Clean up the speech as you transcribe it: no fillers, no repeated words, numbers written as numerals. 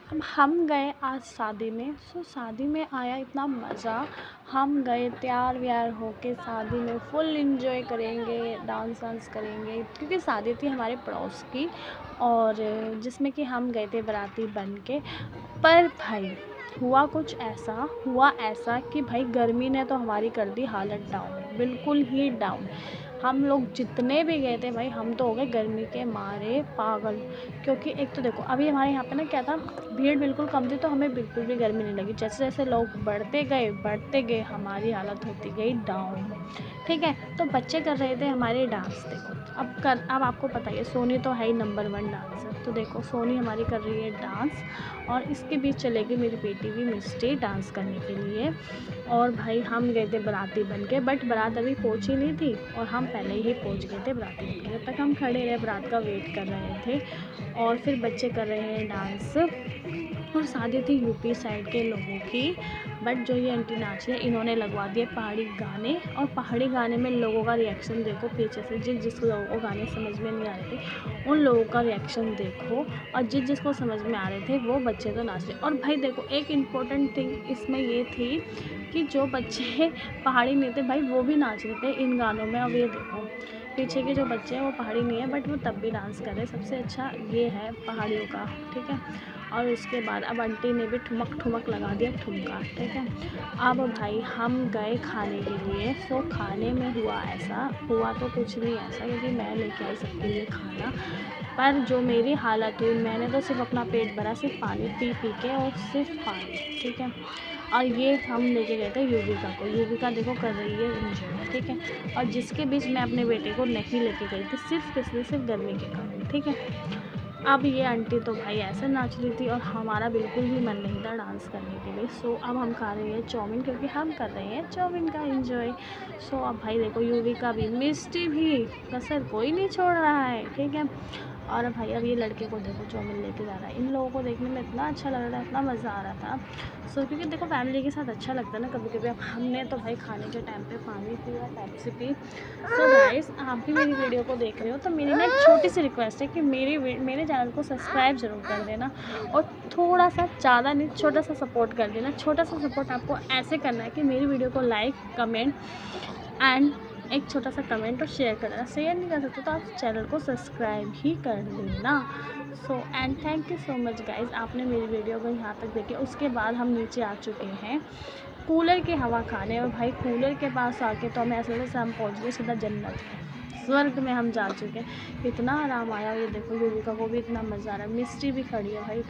अब हम गए आज शादी में। शादी में आया इतना मज़ा। हम गए तैयार व्यार होके शादी में फुल इंजॉय करेंगे, डांस वांस करेंगे, क्योंकि शादी थी हमारे पड़ोस की और जिसमें कि हम गए थे बाराती बन के। पर भाई हुआ ऐसा कि भाई गर्मी ने तो हमारी कर दी हालत डाउन, बिल्कुल ही डाउन। हम लोग जितने भी गए थे भाई, हम तो हो गए गर्मी के मारे पागल। क्योंकि एक तो देखो अभी हमारे यहाँ पे ना क्या था, भीड़ बिल्कुल कम थी तो हमें बिल्कुल भी गर्मी नहीं लगी। जैसे जैसे लोग बढ़ते गए हमारी हालत होती गई डाउन। ठीक है, तो बच्चे कर रहे थे हमारे डांस। देखो अब आपको पता ही है, सोनी तो है ही नंबर 1 डांसर। तो देखो सोनी हमारी कर रही है डांस और इसके बीच चलेगी मेरी बेटी भी मिस्टी डांस करने के लिए। और भाई हम गए थे बाराती बन के, बट बारात अभी पहुंची नहीं थी और हम पहले ही पहुंच गए थे बाराती बन के। जब तक हम खड़े रहे बारात का वेट कर रहे थे और फिर बच्चे कर रहे हैं डांस। और शादी थी यूपी साइड के लोगों की, बट जो ये आंटी नाच रही है इन्होंने लगवा दिए पहाड़ी गाने। और पहाड़ी गाने में लोगों का रिएक्शन देखो पीछे से, जिस लोगों को गाने समझ में नहीं आ रहे थे उन लोगों का रिएक्शन देखो, और जिसको समझ में आ रहे थे वो बच्चे तो नाच रहे। और भाई देखो एक इम्पोर्टेंट थिंग इसमें ये थी कि जो बच्चे पहाड़ी नहीं थे भाई वो भी नाच रहे थे इन गानों में। अब ये देखो पीछे के जो बच्चे हैं वो पहाड़ी नहीं है बट वो तब भी डांस कर रहे हैं। सबसे अच्छा ये है पहाड़ियों का। ठीक है, और उसके बाद अब आंटी ने भी ठुमक लगा दिया ठुमका। ठीक है, अब भाई हम गए खाने के लिए। खाने में हुआ तो कुछ नहीं ऐसा, क्योंकि मैं लेके आई सबके लिए खाना। पर जो मेरी हालत हुई, मैंने तो सिर्फ अपना पेट भरा, सिर्फ पानी पी के और सिर्फ पानी। ठीक है, और ये हम लेके गए थे युविका को। युविका देखो कर रही है एंजॉय। ठीक है, और जिसके बीच मैं अपने बेटे को नहीं लेके गई थी सिर्फ गर्मी के कारण। ठीक है, अब ये आंटी तो भाई ऐसे नाच रही थी और हमारा बिल्कुल भी मन नहीं था डांस करने के लिए। अब हम खा रहे हैं चाउमीन, क्योंकि हम कर रहे हैं चाउमीन का एंजॉय। अब भाई देखो युविका भी मिस्टी भी कसर कोई नहीं छोड़ रहा है। ठीक है, और भाई अब ये लड़के को देखो चाउमीन लेके जा रहा है। इन लोगों को देखने में इतना अच्छा लग रहा है, इतना मज़ा आ रहा था। क्योंकि देखो फैमिली के साथ अच्छा लगता है ना कभी कभी। अब हमने तो भाई खाने के टाइम पे पानी पिया, पेप्सी पी। गाइस आप भी मेरी वीडियो को देख रहे हो तो मेरी ना एक छोटी सी रिक्वेस्ट है कि मेरे चैनल को सब्सक्राइब ज़रूर कर देना, और थोड़ा सा ज़्यादा नहीं छोटा सा सपोर्ट कर देना। छोटा सा सपोर्ट आपको ऐसे करना है कि मेरी वीडियो को लाइक, कमेंट एंड एक छोटा सा कमेंट और शेयर कर देना। शेयर नहीं कर सकते तो आप चैनल को सब्सक्राइब ही कर देना। And thank you so much guys, आपने मेरी वीडियो को यहाँ तक देखे। उसके बाद हम नीचे आ चुके हैं कूलर की हवा खाने। और भाई कूलर के पास आके तो हमें ऐसा लगा जैसे हम पहुँच गए सीधा जन्नत में, स्वर्ग में हम जा चुके हैं। इतना आराम आया। ये देखो युविका को भी इतना मज़ा आ रहा है, मिस्टी भी खड़ी है भाई।